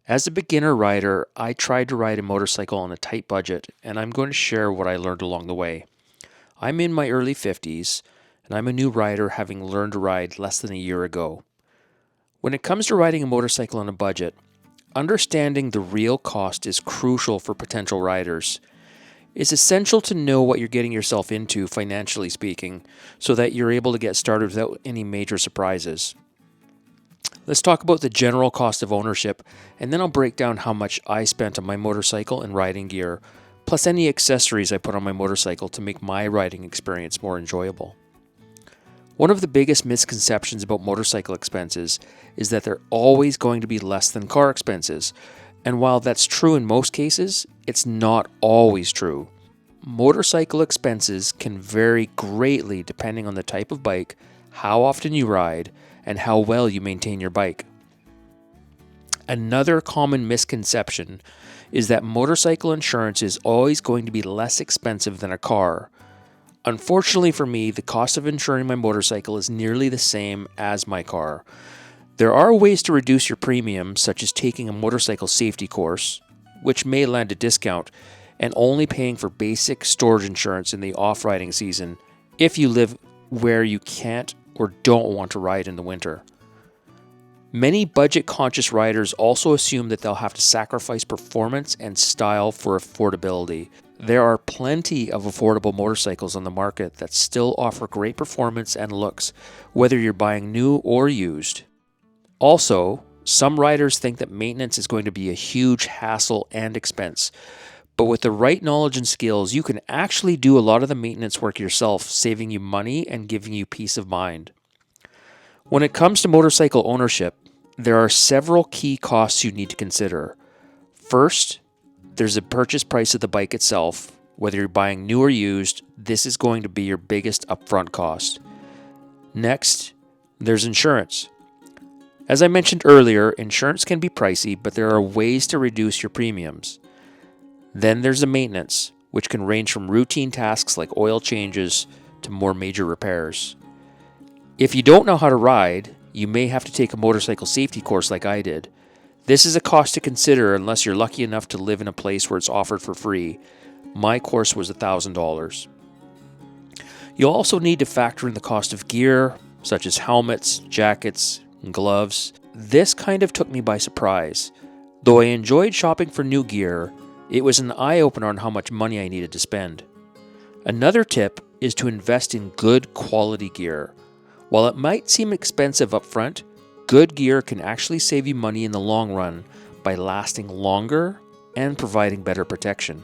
As a beginner rider, I tried to ride a motorcycle on a tight budget, and I'm going to share what I learned along the way. I'm in my early 50s, and I'm a new rider having learned to ride less than a year ago. When it comes to riding a motorcycle on a budget, understanding the real cost is crucial for potential riders. It's essential to know what you're getting yourself into, financially speaking, so that you're able to get started without any major surprises. Let's talk about the general cost of ownership, and then I'll break down how much I spent on my motorcycle and riding gear, plus any accessories I put on my motorcycle to make my riding experience more enjoyable. One of the biggest misconceptions about motorcycle expenses is that they're always going to be less than car expenses, and while that's true in most cases, it's not always true. Motorcycle expenses can vary greatly depending on the type of bike, how often you ride, and how well you maintain your bike. Another common misconception is that motorcycle insurance is always going to be less expensive than a car. Unfortunately for me, the cost of insuring my motorcycle is nearly the same as my car. There are ways to reduce your premium, such as taking a motorcycle safety course, which may land a discount, and only paying for basic storage insurance in the off-riding season if you live where you can't or don't want to ride in the winter. Many budget-conscious riders also assume that they'll have to sacrifice performance and style for affordability. There are plenty of affordable motorcycles on the market that still offer great performance and looks, whether you're buying new or used. Also, some riders think that maintenance is going to be a huge hassle and expense, but with the right knowledge and skills, you can actually do a lot of the maintenance work yourself, saving you money and giving you peace of mind. When it comes to motorcycle ownership, there are several key costs you need to consider. First, there's the purchase price of the bike itself. Whether you're buying new or used, this is going to be your biggest upfront cost. Next, there's insurance. As I mentioned earlier, insurance can be pricey, but there are ways to reduce your premiums. Then there's the maintenance, which can range from routine tasks like oil changes to more major repairs. If you don't know how to ride, you may have to take a motorcycle safety course like I did. This is a cost to consider unless you're lucky enough to live in a place where it's offered for free. My course was $1,000. You'll also need to factor in the cost of gear, such as helmets, jackets, and gloves. This kind of took me by surprise. Though I enjoyed shopping for new gear, it was an eye-opener on how much money I needed to spend. Another tip is to invest in good quality gear. While it might seem expensive up front, good gear can actually save you money in the long run by lasting longer and providing better protection.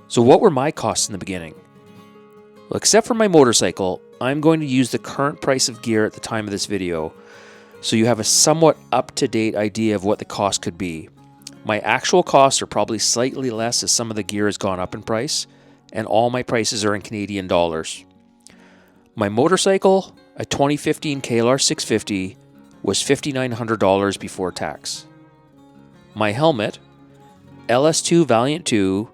So what were my costs in the beginning? Well, except for my motorcycle, I'm going to use the current price of gear at the time of this video, so you have a somewhat up-to-date idea of what the cost could be. My actual costs are probably slightly less as some of the gear has gone up in price, and all my prices are in Canadian dollars. My motorcycle, a 2015 KLR 650, was $5,900 before tax. My helmet, LS2 Valiant 2,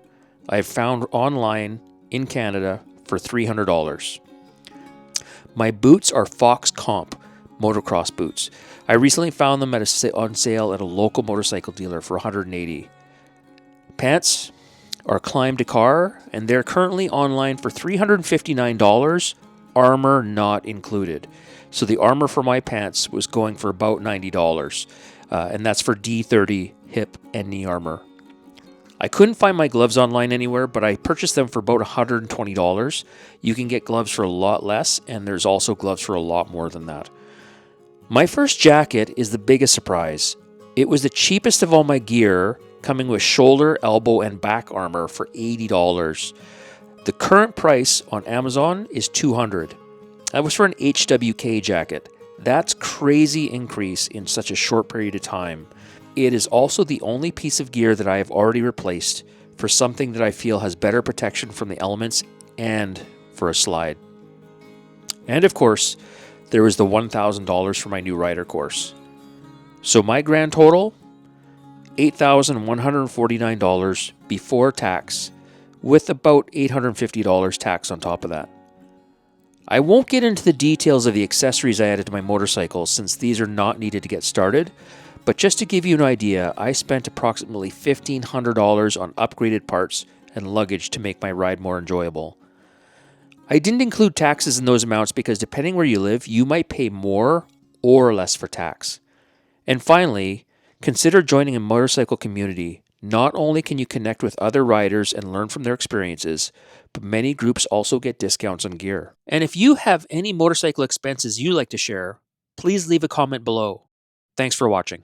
I found online in Canada for $300. My boots are Fox Comp motocross boots. I recently found them on sale at a local motorcycle dealer for $180. Pants are Climb Dakar, and they're currently online for $359, armor not included. So the armor for my pants was going for about $90, and that's for D30 hip and knee armor. I couldn't find my gloves online anywhere, but I purchased them for about $120. You can get gloves for a lot less, and there's also gloves for a lot more than that. My first jacket is the biggest surprise. It was the cheapest of all my gear, coming with shoulder, elbow, and back armor for $80. The current price on Amazon is $200. That was for an HWK jacket. That's crazy increase in such a short period of time. It is also the only piece of gear that I have already replaced for something that I feel has better protection from the elements and for a slide. And of course, there was the $1,000 for my new rider course. So my grand total, $8,149 before tax, with about $850 tax on top of that. I won't get into the details of the accessories I added to my motorcycle since these are not needed to get started, But just to give you an idea, I spent approximately $1,500 on upgraded parts and luggage to make my ride more enjoyable. I didn't include taxes in those amounts because depending where you live, you might pay more or less for tax. And finally, consider joining a motorcycle community. Not only can you connect with other riders and learn from their experiences, but many groups also get discounts on gear. And if you have any motorcycle expenses you'd like to share, please leave a comment below. Thanks for watching.